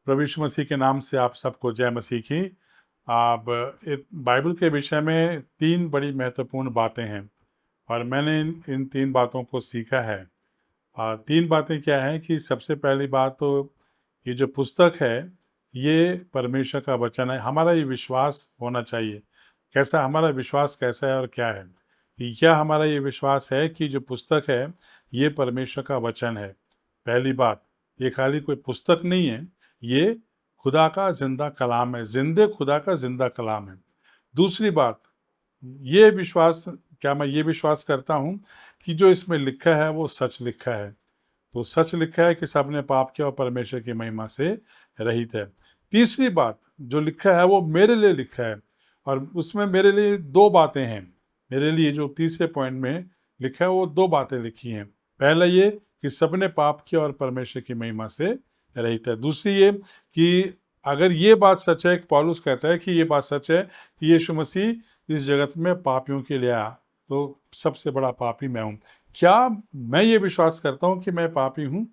प्रभु यीशु मसीह के नाम से आप सबको जय मसीह की। आप बाइबल के विषय में 3 बड़ी महत्वपूर्ण बातें हैं और मैंने इन 3 बातों को सीखा है। 3 बातें क्या है कि सबसे पहली बात तो ये जो पुस्तक है ये परमेश्वर का वचन है। हमारा ये विश्वास होना चाहिए। कैसा हमारा विश्वास कैसा है और क्या है कि क्या हमारा ये विश्वास है कि जो पुस्तक है ये परमेश्वर का वचन है। पहली बात, ये खाली कोई पुस्तक नहीं है, ये खुदा का जिंदा कलाम है, जिंदे खुदा का जिंदा कलाम है। दूसरी बात, ये विश्वास, क्या मैं ये विश्वास करता हूँ कि जो इसमें लिखा है वो सच लिखा है। तो सच लिखा है कि सबने पाप किया और परमेश्वर की महिमा से रहित है। तीसरी बात, जो लिखा है वो मेरे लिए लिखा है और उसमें मेरे लिए 2 बातें हैं। मेरे लिए जो तीसरे पॉइंट में लिखा है वो 2 बातें लिखी हैं। पहला ये कि सबने पाप किया और परमेश्वर की महिमा से रहित है। दूसरी ये कि अगर ये बात सच है, पौलुस कहता है कि ये बात सच है कि यीशु मसीह इस जगत में पापियों के लिए आया, तो सबसे बड़ा पापी मैं हूँ। क्या मैं ये विश्वास करता हूँ कि मैं पापी हूँ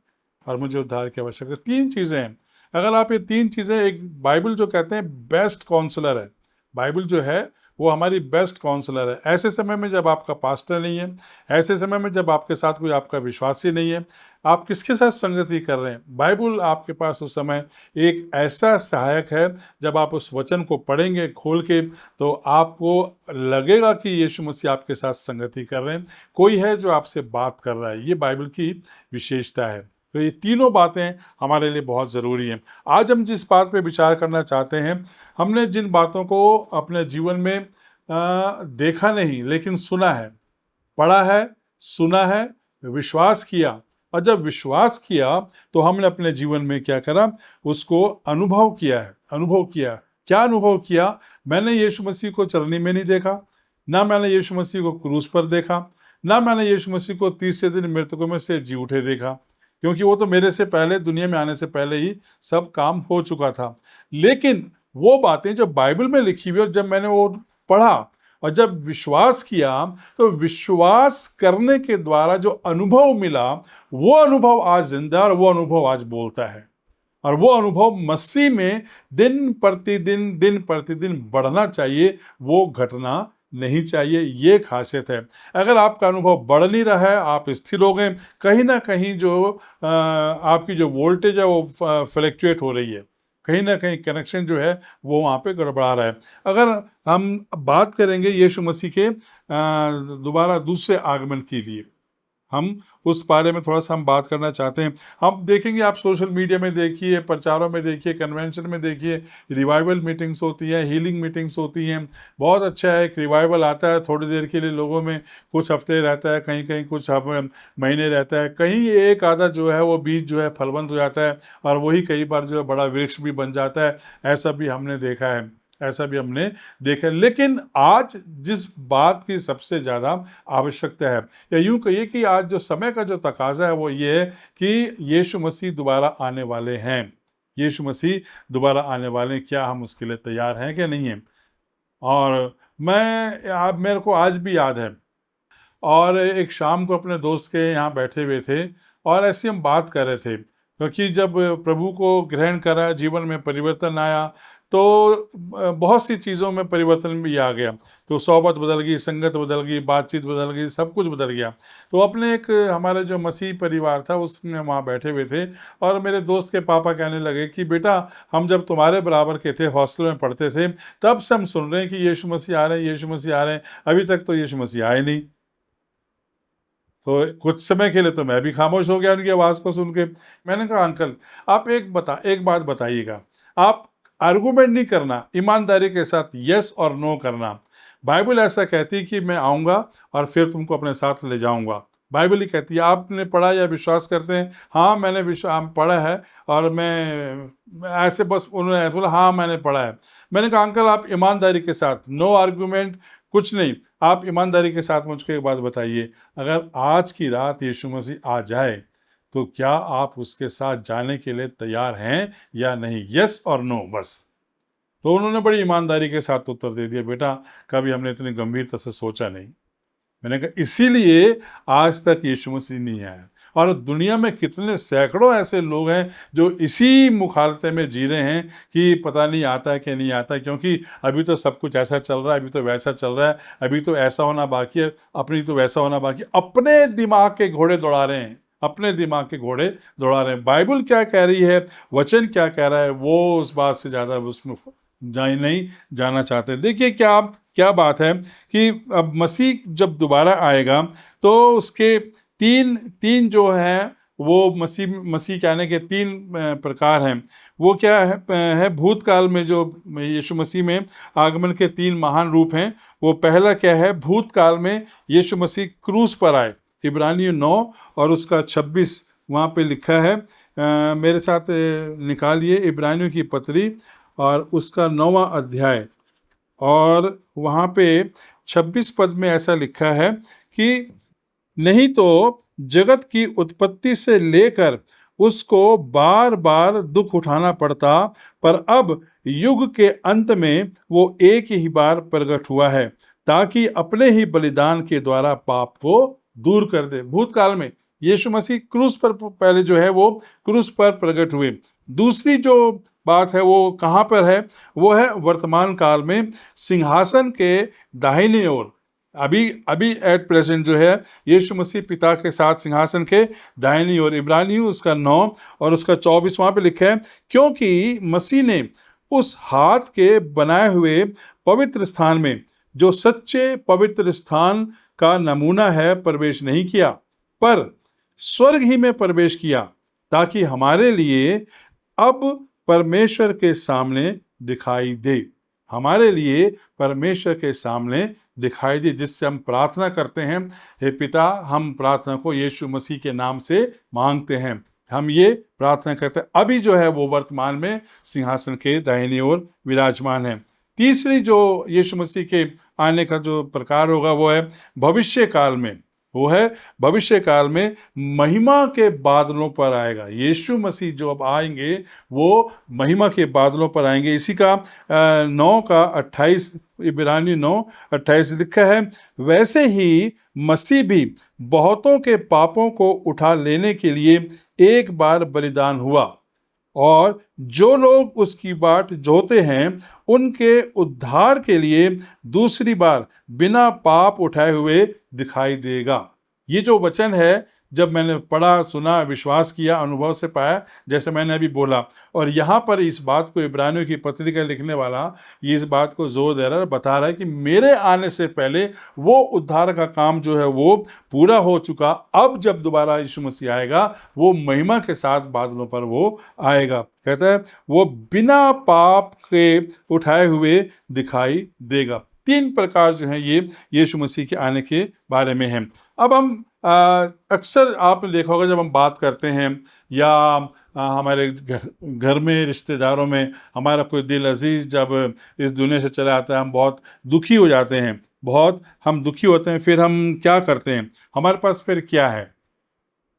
और मुझे उद्धार की आवश्यकता? 3 चीज़ें हैं। अगर आप ये 3 चीज़ें, एक बाइबल जो कहते हैं बेस्ट काउंसलर है, बाइबल जो है वो हमारी बेस्ट काउंसलर है। ऐसे समय में जब आपका पास्टर नहीं है, ऐसे समय में जब आपके साथ कोई आपका विश्वासी नहीं है, आप किसके साथ संगति कर रहे हैं? बाइबल आपके पास उस समय एक ऐसा सहायक है। जब आप उस वचन को पढ़ेंगे खोल के तो आपको लगेगा कि यीशु मसीह आपके साथ संगति कर रहे हैं, कोई है जो आपसे बात कर रहा है। ये बाइबल की विशेषता है। तो ये तीनों बातें हमारे लिए बहुत ज़रूरी हैं। आज हम जिस बात पे विचार करना चाहते हैं, हमने जिन बातों को अपने जीवन में देखा नहीं लेकिन सुना है, पढ़ा है, सुना है, विश्वास किया, और जब विश्वास किया तो हमने अपने जीवन में क्या करा, उसको अनुभव किया है। अनुभव किया, क्या अनुभव किया? मैंने यीशु मसीह को चरनी में नहीं देखा, ना मैंने यीशु मसीह को क्रूस पर देखा, ना मैंने यीशु मसीह को 30 दिन मृतकों में से जी उठे देखा, क्योंकि वो तो मेरे से पहले, दुनिया में आने से पहले ही सब काम हो चुका था। लेकिन वो बातें जो बाइबल में लिखी हुई, और जब मैंने वो पढ़ा और जब विश्वास किया, तो विश्वास करने के द्वारा जो अनुभव मिला, वो अनुभव आज जिंदा और वो अनुभव आज बोलता है। और वो अनुभव मसीह में दिन प्रतिदिन बढ़ना चाहिए, वो घटना नहीं चाहिए। ये खासियत है। अगर आपका अनुभव बढ़ नहीं रहा है, आप स्थिर हो गए, कहीं ना कहीं जो आपकी जो वोल्टेज है वो फ्लक्चुएट हो रही है, कहीं ना कहीं कनेक्शन जो है वो वहाँ पे गड़बड़ा रहा है। अगर हम बात करेंगे यीशु मसीह के दोबारा दूसरे आगमन के लिए, हम उस बारे में थोड़ा सा हम बात करना चाहते हैं। हम देखेंगे, आप सोशल मीडिया में देखिए, प्रचारों में देखिए, कन्वेंशन में देखिए, रिवाइवल मीटिंग्स होती हैं, हीलिंग मीटिंग्स होती हैं। बहुत अच्छा है, एक रिवाइवल आता है थोड़ी देर के लिए, लोगों में कुछ हफ्ते रहता है, कहीं कहीं कुछ महीने रहता है, कहीं एक आधा जो है वो बीज जो है फलवंत हो जाता है और वही कई बार जो है बड़ा वृक्ष भी बन जाता है। ऐसा भी हमने देखा है, ऐसा भी हमने देखा। लेकिन आज जिस बात की सबसे ज़्यादा आवश्यकता है, या यूं कहिए कि आज जो समय का जो तकाजा है वो ये है कि यीशु मसीह दोबारा आने वाले हैं। यीशु मसीह दोबारा आने वाले हैं। क्या हम उसके लिए तैयार हैं कि नहीं हैं? और मेरे को आज भी याद है, और एक शाम को अपने दोस्त के यहाँ बैठे हुए थे और ऐसी हम बात कर रहे थे, क्योंकि जब प्रभु को ग्रहण करा, जीवन में परिवर्तन आया, तो बहुत सी चीज़ों में परिवर्तन भी आ गया। तो सोहबत बदल गई, संगत बदल गई, बातचीत बदल गई, सब कुछ बदल गया। तो अपने एक हमारे जो मसीह परिवार था उसमें वहाँ बैठे हुए थे, और मेरे दोस्त के पापा कहने लगे कि बेटा, हम जब तुम्हारे बराबर के थे, हॉस्टल में पढ़ते थे, तब से हम सुन रहे हैं कि यीशु मसीह आ रहे हैं, यीशु मसीह आ रहे हैं, अभी तक तो यीशु मसीह आए नहीं। तो कुछ समय के लिए तो मैं भी खामोश हो गया उनकी आवाज़ को सुन के। मैंने कहा अंकल, आप एक बात बताइएगा, आप आर्गूमेंट नहीं करना, ईमानदारी के साथ यस और नो करना। बाइबल ऐसा कहती है कि मैं आऊँगा और फिर तुमको अपने साथ ले जाऊँगा। बाइबल ही कहती है। आपने पढ़ा या विश्वास करते हैं? हाँ, मैंने पढ़ा है, और मैं ऐसे बस उन्होंने बोला हाँ मैंने पढ़ा है। मैंने कहा अंकल, आप ईमानदारी के साथ, नो आर्गूमेंट, कुछ नहीं, आप ईमानदारी के साथ मुझको एक बात बताइए, अगर आज की रात यीशु मसीह आ जाए तो क्या आप उसके साथ जाने के लिए तैयार हैं या नहीं? यस और नो, बस। तो उन्होंने बड़ी ईमानदारी के साथ उत्तर दे दिया, बेटा कभी हमने इतनी गंभीरता से सोचा नहीं। मैंने कहा इसीलिए आज तक यीशु मसीह नहीं आया। और दुनिया में कितने सैकड़ों ऐसे लोग हैं जो इसी मुखालते में जी रहे हैं कि पता नहीं आता है कि नहीं आता है, क्योंकि अभी तो सब कुछ ऐसा चल रहा है, अभी तो वैसा चल रहा है, अभी तो ऐसा होना बाकी है, अपनी तो वैसा होना बाकी है। अपने दिमाग के घोड़े दौड़ा रहे हैं, अपने दिमाग के घोड़े दौड़ा रहे हैं। बाइबल क्या कह रही है, वचन क्या कह रहा है, वो उस बात से ज़्यादा उसमें नहीं जाना चाहते। देखिए क्या बात है कि अब मसीह जब दोबारा आएगा तो उसके तीन जो हैं वो मसीह कहने के तीन प्रकार हैं। वो क्या है भूतकाल में जो यीशु मसीह में आगमन के तीन महान रूप हैं। वो पहला क्या है, भूतकाल में यीशु मसीह क्रूस पर आए, इब्रानियों 9 और उसका 26 वहाँ पे लिखा है। मेरे साथ निकालिए इब्रानियों की पत्री और उसका 9वां अध्याय, और वहाँ पे 26 पद में ऐसा लिखा है कि नहीं तो जगत की उत्पत्ति से लेकर उसको बार बार दुख उठाना पड़ता, पर अब युग के अंत में वो एक ही बार प्रकट हुआ है ताकि अपने ही बलिदान के द्वारा पाप को दूर कर दे। भूतकाल में यीशु मसीह क्रूस पर पहले जो है वो क्रूस पर प्रकट हुए। दूसरी जो बात है वो कहाँ पर है, वो है वर्तमान काल में सिंहासन के दाहिनी ओर। अभी एट प्रेजेंट जो है यीशु मसीह पिता के साथ सिंहासन के दाहिनी ओर। इब्रानियों उसका 9 और उसका 24 वहाँ पे लिखा है, क्योंकि मसीह ने उस हाथ के बनाए हुए पवित्र स्थान में, जो सच्चे पवित्र स्थान का नमूना है, प्रवेश नहीं किया, पर स्वर्ग ही में प्रवेश किया, ताकि हमारे लिए अब परमेश्वर के सामने दिखाई दे, हमारे लिए परमेश्वर के सामने दिखाई दे, जिससे हम प्रार्थना करते हैं, हे पिता, हम प्रार्थना को यीशु मसीह के नाम से मांगते हैं। हम ये प्रार्थना करते हैं। अभी जो है वो वर्तमान में सिंहासन के दाहिनी ओर विराजमान है। तीसरी जो यीशु मसीह के आने का जो प्रकार होगा वो है भविष्य काल में। वो है भविष्य काल में महिमा के बादलों पर आएगा। यीशु मसीह जो अब आएंगे वो महिमा के बादलों पर आएंगे। इसी का 9 का 28 इब्रानी 9:28 लिखा है, वैसे ही मसीह भी बहुतों के पापों को उठा लेने के लिए एक बार बलिदान हुआ, और जो लोग उसकी बाट जोते हैं उनके उद्धार के लिए दूसरी बार बिना पाप उठाए हुए दिखाई देगा। ये जो वचन है, जब मैंने पढ़ा, सुना, विश्वास किया, अनुभव से पाया, जैसे मैंने अभी बोला, और यहाँ पर इस बात को इब्रानियों की पत्री का लिखने वाला ये इस बात को जोर दे रहा है, बता रहा है कि मेरे आने से पहले वो उद्धार का काम जो है वो पूरा हो चुका। अब जब दोबारा यीशु मसीह आएगा वो महिमा के साथ बादलों पर वो आएगा। कहता है वो बिना पाप के उठाए हुए दिखाई देगा। 3 प्रकार जो हैं ये यीशु मसीह के आने के बारे में हैं। अब हम अक्सर आपने देखा होगा जब हम बात करते हैं या हमारे घर में रिश्तेदारों में हमारा कोई दिल अजीज जब इस दुनिया से चला आता है, हम बहुत दुखी हो जाते हैं, बहुत हम दुखी होते हैं। फिर हम क्या करते हैं, हमारे पास फिर क्या है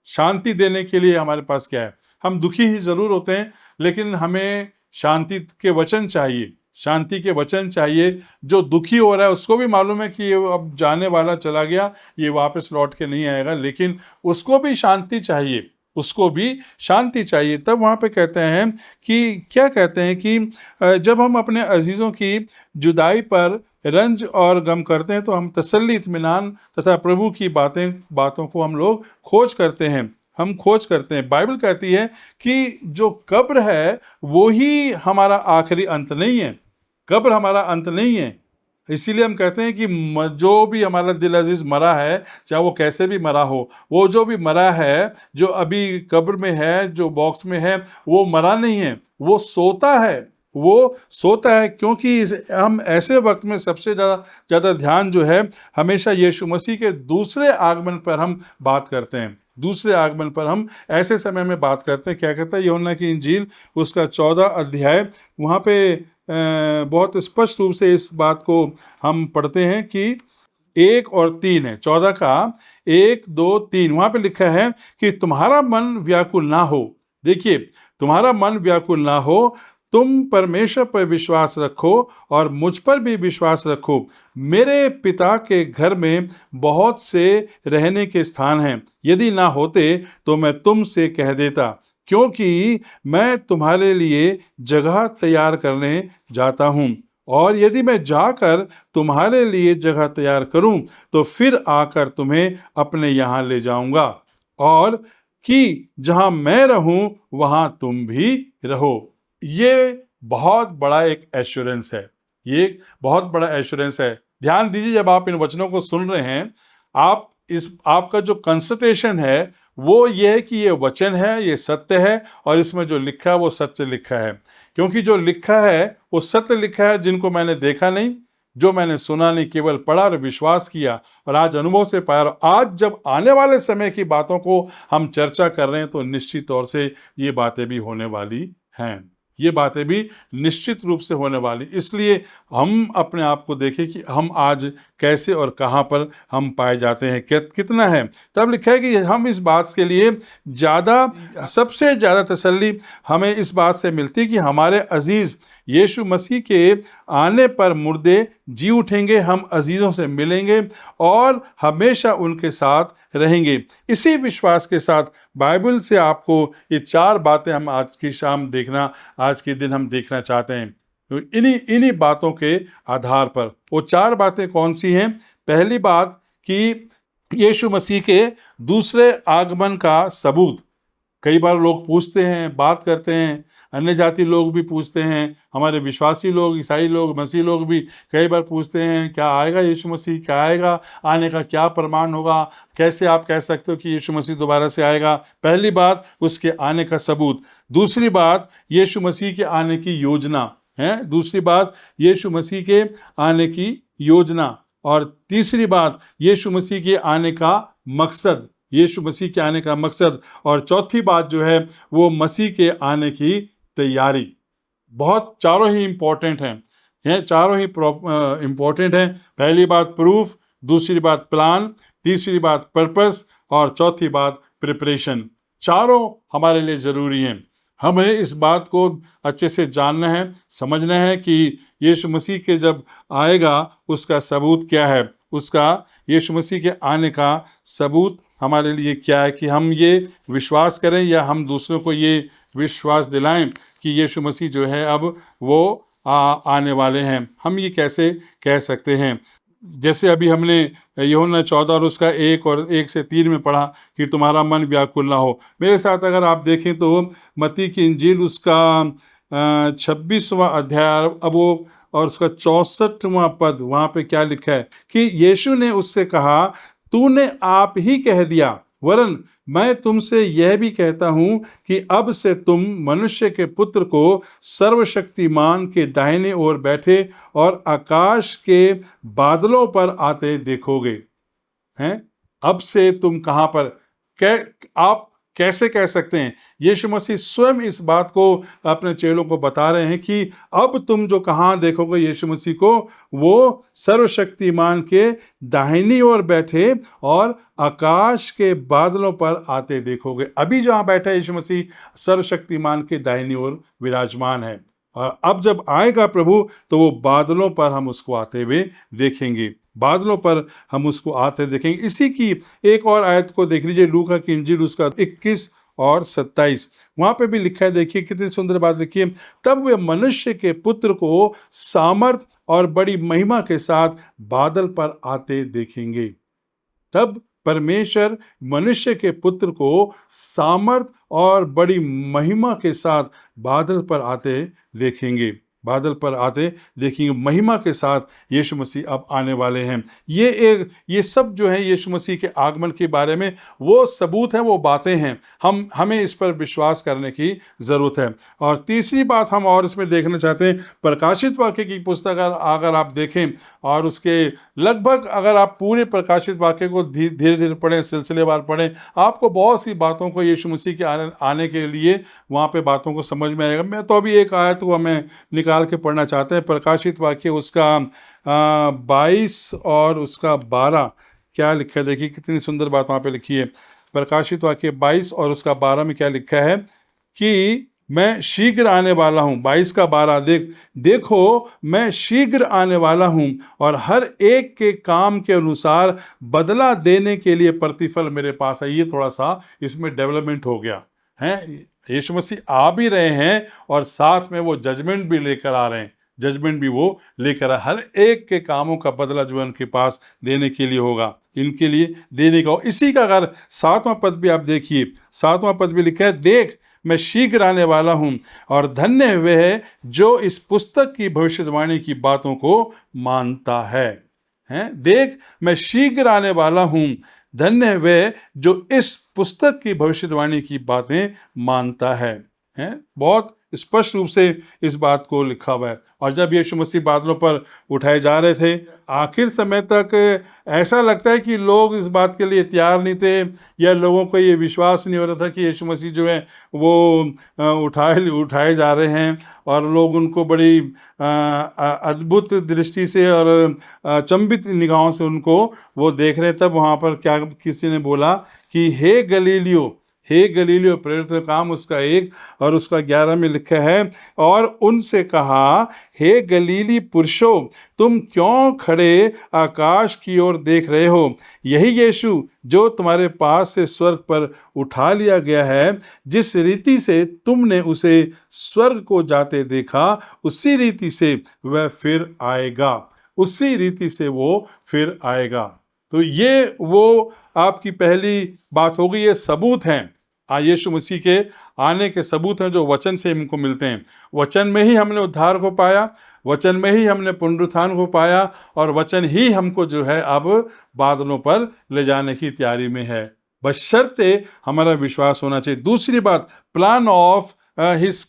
शांति देने के लिए? हमारे पास क्या है? हम दुखी ही ज़रूर होते हैं, लेकिन हमें शांति के वचन चाहिए, शांति के वचन चाहिए। जो दुखी हो रहा है उसको भी मालूम है कि ये अब जाने वाला चला गया, ये वापस लौट के नहीं आएगा, लेकिन उसको भी शांति चाहिए, उसको भी शांति चाहिए। तब वहाँ पे कहते हैं कि क्या कहते हैं कि जब हम अपने अजीज़ों की जुदाई पर रंज और गम करते हैं तो हम तसल्ली, इत्मीनान तथा प्रभु की बातों को हम लोग खोज करते हैं। हम खोज करते हैं। बाइबल कहती है कि जो कब्र है वो ही हमारा आखिरी अंत नहीं है। कब्र हमारा अंत नहीं है। इसीलिए हम कहते हैं कि जो भी हमारा दिल अजीज मरा है, चाहे वो कैसे भी मरा हो, वो जो भी मरा है, जो अभी कब्र में है, जो बॉक्स में है, वो मरा नहीं है, वो सोता है। वो सोता है क्योंकि हम ऐसे वक्त में सबसे ज़्यादा ध्यान जो है हमेशा यीशु मसीह के दूसरे आगमन पर हम बात करते हैं। दूसरे आगमन पर हम ऐसे समय में बात करते हैं। क्या कहता है यूहन्ना की इंजील उसका 14 अध्याय, वहाँ पे बहुत स्पष्ट रूप से इस बात को हम पढ़ते हैं कि 1 और 3 है। 14 का 1, 2, 3 वहाँ पे लिखा है कि तुम्हारा मन व्याकुल ना हो। देखिए, तुम्हारा मन व्याकुल ना हो, तुम परमेश्वर पर विश्वास रखो और मुझ पर भी विश्वास रखो। मेरे पिता के घर में बहुत से रहने के स्थान हैं। यदि ना होते तो मैं तुमसे कह देता, क्योंकि मैं तुम्हारे लिए जगह तैयार करने जाता हूँ। और यदि मैं जाकर तुम्हारे लिए जगह तैयार करूँ तो फिर आकर तुम्हें अपने यहाँ ले जाऊँगा, और कि जहाँ मैं रहूँ वहाँ तुम भी रहो। ये बहुत बड़ा एक एश्योरेंस है। ये एक बहुत बड़ा एश्योरेंस है। ध्यान दीजिए, जब आप इन वचनों को सुन रहे हैं, आपका जो कंसंट्रेशन है वो ये है कि ये वचन है, ये सत्य है, और इसमें जो लिखा है वो सत्य लिखा है। क्योंकि जो लिखा है वो सत्य लिखा है, जिनको मैंने देखा नहीं, जो मैंने सुना नहीं, केवल पढ़ा और विश्वास किया और आज अनुभव से पाया। और आज जब आने वाले समय की बातों को हम चर्चा कर रहे हैं तो निश्चित तौर से ये बातें भी होने वाली हैं। ये बातें भी निश्चित रूप से होने वाली। इसलिए हम अपने आप को देखें कि हम आज कैसे और कहाँ पर हम पाए जाते हैं, कितना है। तब लिखा है कि हम इस बात के लिए सबसे ज़्यादा तसल्ली हमें इस बात से मिलती है कि हमारे अजीज़ यीशु मसीह के आने पर मुर्दे जी उठेंगे, हम अजीज़ों से मिलेंगे और हमेशा उनके साथ रहेंगे। इसी विश्वास के साथ बाइबल से आपको ये 4 बातें हम आज के दिन हम देखना चाहते हैं। तो इन्हीं बातों के आधार पर वो 4 बातें कौन सी हैं? पहली बात कि यीशु मसीह के दूसरे आगमन का सबूत। कई बार लोग पूछते हैं, बात करते हैं, अन्य जाति लोग भी पूछते हैं, हमारे विश्वासी लोग, ईसाई लोग, मसीह लोग भी कई बार पूछते हैं, क्या आएगा यीशु मसीह, क्या आएगा, आने का क्या प्रमाण होगा, कैसे आप कह सकते हो कि यीशु मसीह दोबारा से आएगा? पहली बात, उसके आने का सबूत। दूसरी बात, यीशु मसीह के आने की योजना है। दूसरी बात, यीशु मसीह के आने की योजना। और तीसरी बात, यीशु मसीह के आने का मकसद, यीशु मसीह के आने का मकसद। और चौथी बात जो है वो मसीह के आने की तैयारी। बहुत चारों ही इम्पोर्टेंट हैं, चारों ही इम्पोर्टेंट हैं। पहली बात प्रूफ, दूसरी बात प्लान, तीसरी बात पर्पस और चौथी बात प्रिपरेशन। चारों हमारे लिए ज़रूरी हैं। हमें इस बात को अच्छे से जानना है, समझना है कि यीशु मसीह के जब आएगा उसका सबूत क्या है, उसका यीशु मसीह के आने का सबूत हमारे लिए क्या है, कि हम ये विश्वास करें या हम दूसरों को ये विश्वास दिलाएं कि यीशु मसीह जो है अब वो आने वाले हैं। हम ये कैसे कह सकते हैं? जैसे अभी हमने यूहन्ना 14 और उसका 1 और 1 से 3 में पढ़ा कि तुम्हारा मन व्याकुल ना हो। मेरे साथ अगर आप देखें तो मत्ती की इंजील उसका 26वां अध्याय अब वो और उसका 64वां पद, वहाँ पे क्या लिखा है कि यीशु ने उससे कहा, तूने आप ही कह दिया, वरन मैं तुमसे यह भी कहता हूँ कि अब से तुम मनुष्य के पुत्र को सर्वशक्तिमान के दाहिने ओर बैठे और आकाश के बादलों पर आते देखोगे। हैं? अब से तुम कहाँ पर, आप कैसे कह सकते हैं? यीशु मसीह स्वयं इस बात को अपने चेलों को बता रहे हैं कि अब तुम जो कहाँ देखोगे यीशु मसीह को, वो सर्वशक्तिमान के दाहिनी ओर बैठे और आकाश के बादलों पर आते देखोगे। अभी जहाँ बैठा यीशु मसीह सर्वशक्तिमान के दाहिनी ओर विराजमान है, और अब जब आएगा प्रभु तो वो बादलों पर हम उसको आते हुए देखेंगे, बादलों पर हम उसको आते देखेंगे। इसी की एक और आयत को देख लीजिए, लूका की इंजील उसका 21 और 27। वहां पे भी लिखा है, देखिए कितनी सुंदर बात लिखी है। तब वे मनुष्य के पुत्र को सामर्थ और बड़ी महिमा के साथ बादल पर आते देखेंगे। तब परमेश्वर मनुष्य के पुत्र को सामर्थ और बड़ी महिमा के साथ बादल पर आते देखेंगे। बादल पर आते देखेंगे, महिमा के साथ यीशु मसीह अब आने वाले हैं। ये सब जो है यीशु मसीह के आगमन के बारे में वो सबूत हैं, वो बातें हैं। हमें इस पर विश्वास करने की ज़रूरत है। और तीसरी बात हम और इसमें देखना चाहते हैं, प्रकाशित वाक्य की पुस्तक अगर आप देखें और उसके लगभग अगर आप पूरे प्रकाशित वाक्य को धीरे धीरे पढ़ें, सिलसिलेवार पढ़ें, आपको बहुत सी बातों को यीशु मसीह के आने के लिए वहाँ पे बातों को समझ में आएगा। मैं तो अभी एक आयत को हमें निकाल के पढ़ना चाहते हैं। प्रकाशित वाक्य उसका 22 और उसका 12 क्या लिखा है, देखिए कितनी सुंदर बात वहाँ पे लिखी है। प्रकाशित वाक्य 22 और उसका 12 में क्या लिखा है कि मैं शीघ्र आने वाला हूँ। 22 का 12 देखो मैं शीघ्र आने वाला हूँ और हर एक के काम के अनुसार बदला देने के लिए प्रतिफल मेरे पास है। ये थोड़ा सा इसमें डेवलपमेंट हो गया है। यीशु मसीह आ भी रहे हैं और साथ में वो जजमेंट भी लेकर आ रहे हैं। जजमेंट भी वो लेकर आ, हर एक के कामों का बदला जो है उनके पास देने के लिए होगा, इनके लिए देने का। इसी का अगर 7वां पद भी आप देखिए, 7वां पद भी लिखा है, देख मैं शीघ्र आने वाला हूं और धन्य वे है जो इस पुस्तक की भविष्यवाणी की बातों को मानता है। देख मैं शीघ्र आने वाला हूं, धन्य वे जो इस पुस्तक की भविष्यवाणी की बातें मानता है। बहुत स्पष्ट रूप से इस बात को लिखा हुआ है। और जब यीशु मसीह बादलों पर उठाए जा रहे थे, आखिर समय तक ऐसा लगता है कि लोग इस बात के लिए तैयार नहीं थे, या लोगों को ये विश्वास नहीं हो रहा था कि यीशु मसीह जो है वो उठाए जा रहे हैं। और लोग उनको बड़ी अद्भुत दृष्टि से और अचंभित निगाहों से उनको वो देख रहे। तब वहाँ पर क्या किसी ने बोला कि हे गलीलियो, प्रेरित काम उसका 1 और उसका 11 में लिखा है, और उनसे कहा, हे गलीली पुरुषों, तुम क्यों खड़े आकाश की ओर देख रहे हो? यही यीशु जो तुम्हारे पास से स्वर्ग पर उठा लिया गया है, जिस रीति से तुमने उसे स्वर्ग को जाते देखा, उसी रीति से वह फिर आएगा। उसी रीति से वो फिर आएगा। तो ये वो आपकी पहली बात हो गई। ये सबूत हैं, यीशु मसीह के आने के सबूत हैं जो वचन से हमको मिलते हैं। वचन में ही हमने उद्धार को पाया, वचन में ही हमने पुनरुत्थान को पाया, और वचन ही हमको जो है अब बादलों पर ले जाने की तैयारी में है, बशर्ते हमारा विश्वास होना चाहिए। दूसरी बात, प्लान ऑफ हिज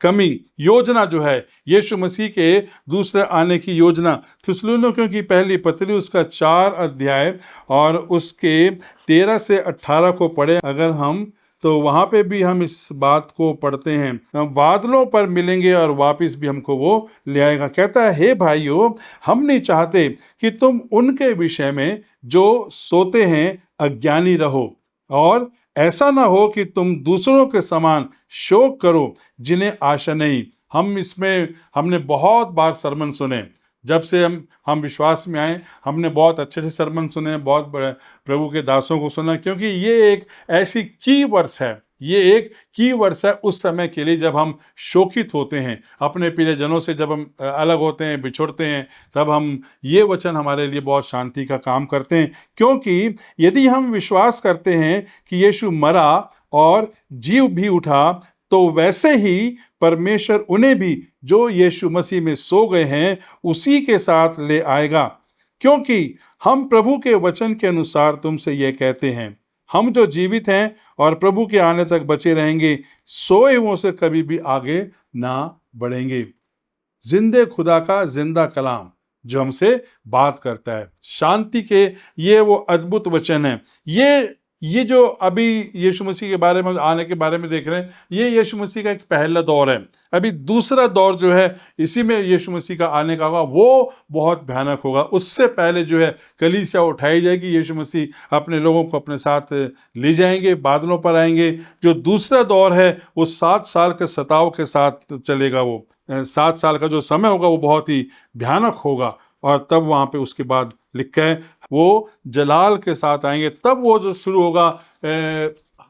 कमिंग, योजना जो है यीशु मसीह के दूसरे आने की योजना। थिस्सलुनीकियों की पहली पत्री उसका 4 अध्याय और उसके 13 से 18 को पढ़े अगर हम, तो वहाँ पे भी हम इस बात को पढ़ते हैं, बादलों पर मिलेंगे और वापस भी हमको वो ले आएगा। कहता है, हे भाइयों, हम नहीं चाहते कि तुम उनके विषय में जो सोते हैं अज्ञानी रहो, और ऐसा ना हो कि तुम दूसरों के समान शोक करो जिन्हें आशा नहीं। हमने बहुत बार सरमन सुने, जब से हम विश्वास में आए, हमने बहुत अच्छे से सरमन सुने, बहुत बड़े प्रभु के दासों को सुना, क्योंकि ये एक ऐसी की वर्ष है, ये एक की वर्ष है उस समय के लिए जब हम शोकित होते हैं, अपने प्रियजनों से जब हम अलग होते हैं, बिछुड़ते हैं, तब हम ये वचन हमारे लिए बहुत शांति का काम करते हैं। क्योंकि यदि हम विश्वास करते हैं कि यीशु मरा और जीव भी उठा, तो वैसे ही परमेश्वर उन्हें भी जो यीशु मसीह में सो गए हैं उसी के साथ ले आएगा। क्योंकि हम प्रभु के वचन के अनुसार तुमसे यह कहते हैं, हम जो जीवित हैं और प्रभु के आने तक बचे रहेंगे, सोए हुओं से कभी भी आगे ना बढ़ेंगे। जिंदे खुदा का जिंदा कलाम जो हमसे बात करता है, शांति के ये वो अद्भुत वचन है। ये जो अभी यीशु मसीह के बारे में, आने के बारे में देख रहे हैं, ये यीशु मसीह का एक पहला दौर है। अभी दूसरा दौर जो है, इसी में यीशु मसीह का आने का होगा, वो बहुत भयानक होगा। उससे पहले जो है कलीसिया उठाई जाएगी, यीशु मसीह अपने लोगों को अपने साथ ले जाएंगे, बादलों पर आएंगे। जो दूसरा दौर है वो 7 साल के सताव के साथ चलेगा। वो 7 साल का जो समय होगा वो बहुत ही भयानक होगा। और तब वहाँ पे उसके बाद लिखा है वो जलाल के साथ आएंगे। तब वो जो शुरू होगा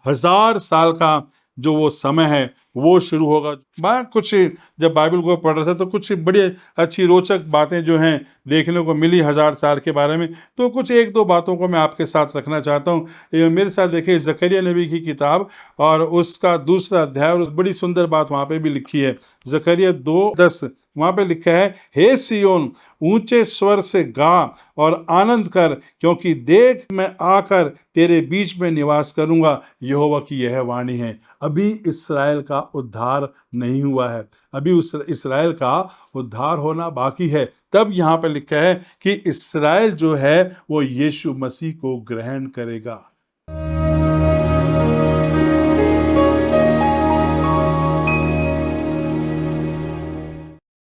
1000 साल का जो वो समय है वो शुरू होगा। मैं कुछ जब बाइबल को पढ़ रहा था तो कुछ बड़ी अच्छी रोचक बातें जो हैं देखने को मिली 1000 साल के बारे में। तो कुछ एक दो बातों को मैं आपके साथ रखना चाहता हूँ। ये मेरे साथ देखिए जकरिया नबी की किताब और उसका दूसरा अध्याय, और उस बड़ी सुंदर बात वहाँ पे भी लिखी है। जकरिया 2:10 वहाँ पे लिखा है, हे सियोन ऊंचे स्वर से गा और आनंद कर, क्योंकि देख मैं आकर तेरे बीच में निवास करूंगा, यहोवा की यह वाणी है। अभी इस्राएल का उद्धार नहीं हुआ है, अभी उस इस्राएल का उद्धार होना बाकी है। तब यहाँ पे लिखा है कि इस्राएल जो है वो यीशु मसीह को ग्रहण करेगा।